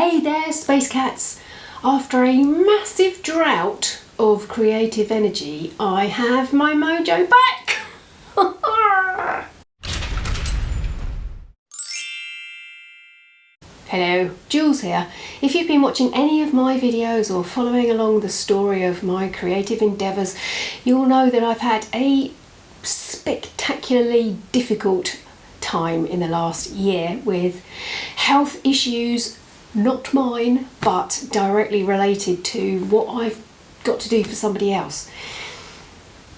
Hey there, Space Cats! After a massive drought of creative energy, I have my mojo back! Hello, Jules here. If you've been watching any of my videos or following along the story of my creative endeavours, you'll know that I've had a spectacularly difficult time in the last year with health issues, not mine, but directly related to what I've got to do for somebody else.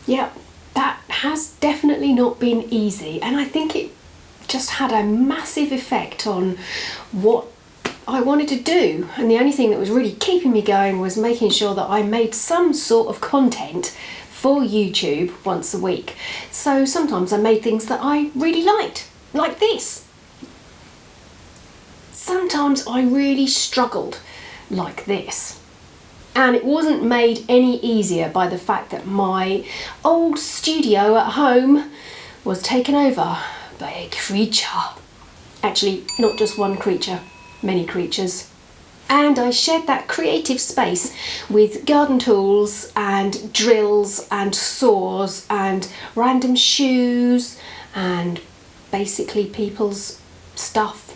Yeah, that has definitely not been easy, and I think it just had a massive effect on what I wanted to do, and the only thing that was really keeping me going was making sure that I made some sort of content for YouTube once a week. So sometimes I made things that I really liked, like this. Sometimes I really struggled, like this. And it wasn't made any easier by the fact that my old studio at home was taken over by a creature. Actually, not just one creature, many creatures. And I shared that creative space with garden tools and drills and saws and random shoes and basically people's stuff.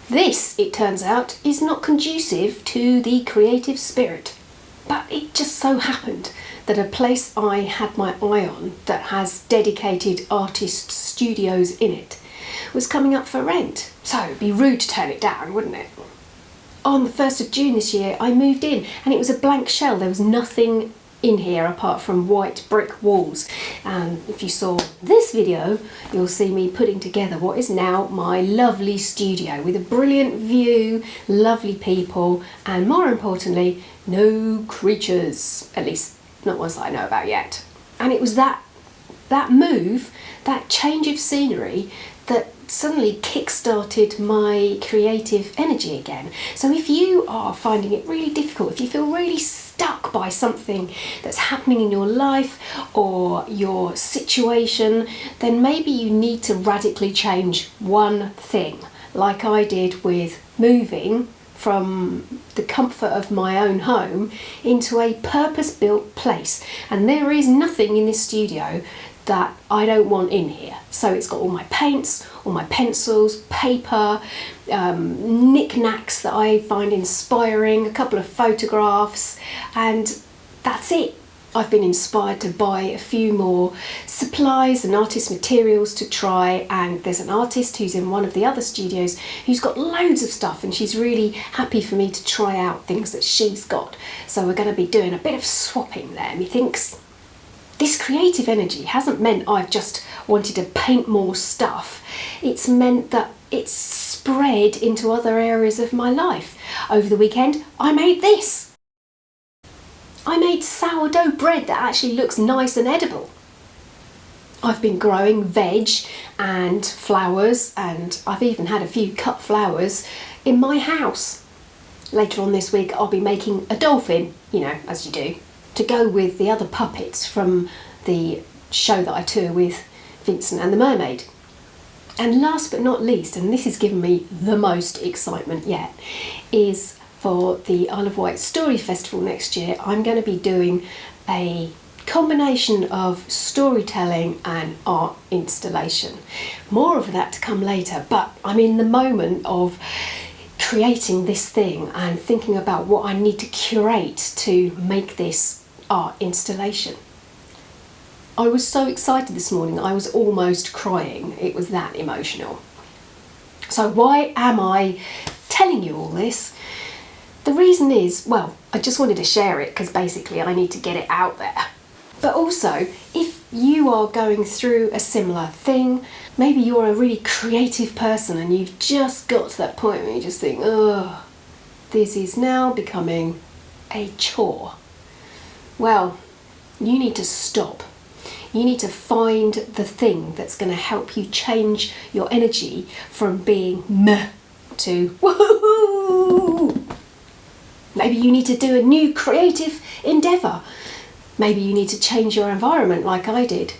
This, it turns out, is not conducive to the creative spirit. But it just so happened that a place I had my eye on that has dedicated artist studios in it was coming up for rent. So it'd be rude to turn it down, wouldn't it? On the 1st of June this year, I moved in and it was a blank shell. There was nothing in here apart from white brick walls. And if you saw this video, you'll see me putting together what is now my lovely studio with a brilliant view, lovely people, and more importantly, no creatures, at least not ones that I know about yet. And it was that move, that change of scenery, that suddenly kick-started my creative energy again. So if you are finding it really difficult, if you feel really stuck by something that's happening in your life or your situation, then maybe you need to radically change one thing, like I did with moving from the comfort of my own home into a purpose-built place. And there is nothing in this studio that I don't want in here. So it's got all my paints, all my pencils, paper, knickknacks that I find inspiring, a couple of photographs, and that's it. I've been inspired to buy a few more supplies and artist materials to try, and there's an artist who's in one of the other studios who's got loads of stuff, and she's really happy for me to try out things that she's got. So we're going to be doing a bit of swapping there, methinks. This creative energy hasn't meant I've just wanted to paint more stuff. It's meant that it's spread into other areas of my life. Over the weekend, I made this. I made sourdough bread that actually looks nice and edible. I've been growing veg and flowers, and I've even had a few cut flowers in my house. Later on this week, I'll be making a dolphin, you know, as you do, to go with the other puppets from the show that I tour with, Vincent and the Mermaid. And last but not least, and this has given me the most excitement yet, is for the Isle of Wight Story Festival next year. I'm going to be doing a combination of storytelling and art installation. More of that to come later, but I'm in the moment of creating this thing and thinking about what I need to curate to make this art installation. I was so excited this morning, I was almost crying. It was that emotional. So why am I telling you all this? The reason is, well, I just wanted to share it because basically I need to get it out there. But also, if you are going through a similar thing, maybe you're a really creative person and you've just got to that point where you just think, oh, this is now becoming a chore. Well, you need to stop. You need to find the thing that's going to help you change your energy from being meh to woohoo. Maybe you need to do a new creative endeavour. Maybe you need to change your environment like I did.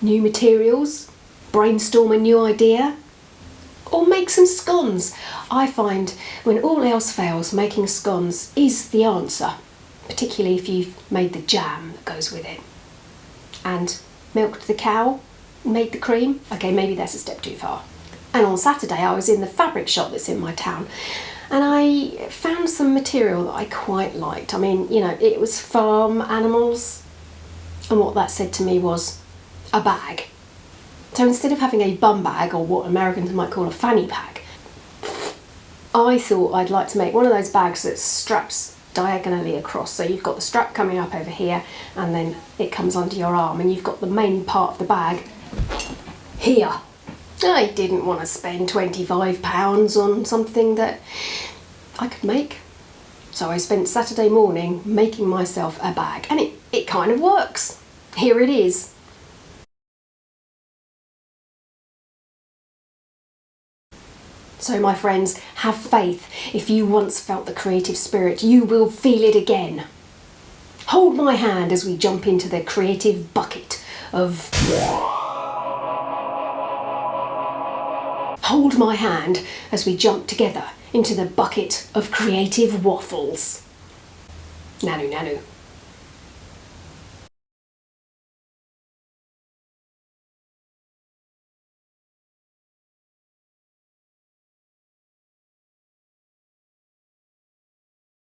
New materials, brainstorm a new idea. Or make some scones. I find when all else fails, making scones is the answer, particularly if you've made the jam that goes with it. And milked the cow, made the cream. Okay, maybe that's a step too far. And on Saturday I was in the fabric shop that's in my town, and I found some material that I quite liked. I mean, you know, it was farm animals, and what that said to me was a bag. So instead of having a bum bag, or what Americans might call a fanny pack, I thought I'd like to make one of those bags that straps diagonally across. So you've got the strap coming up over here, and then it comes under your arm, and you've got the main part of the bag here. I didn't want to spend £25 on something that I could make. So I spent Saturday morning making myself a bag, and it kind of works. Here it is. So my friends, have faith. If you once felt the creative spirit, you will feel it again. Hold my hand as we jump into the creative bucket of... Hold my hand as we jump together into the bucket of creative waffles. Nanu nanu.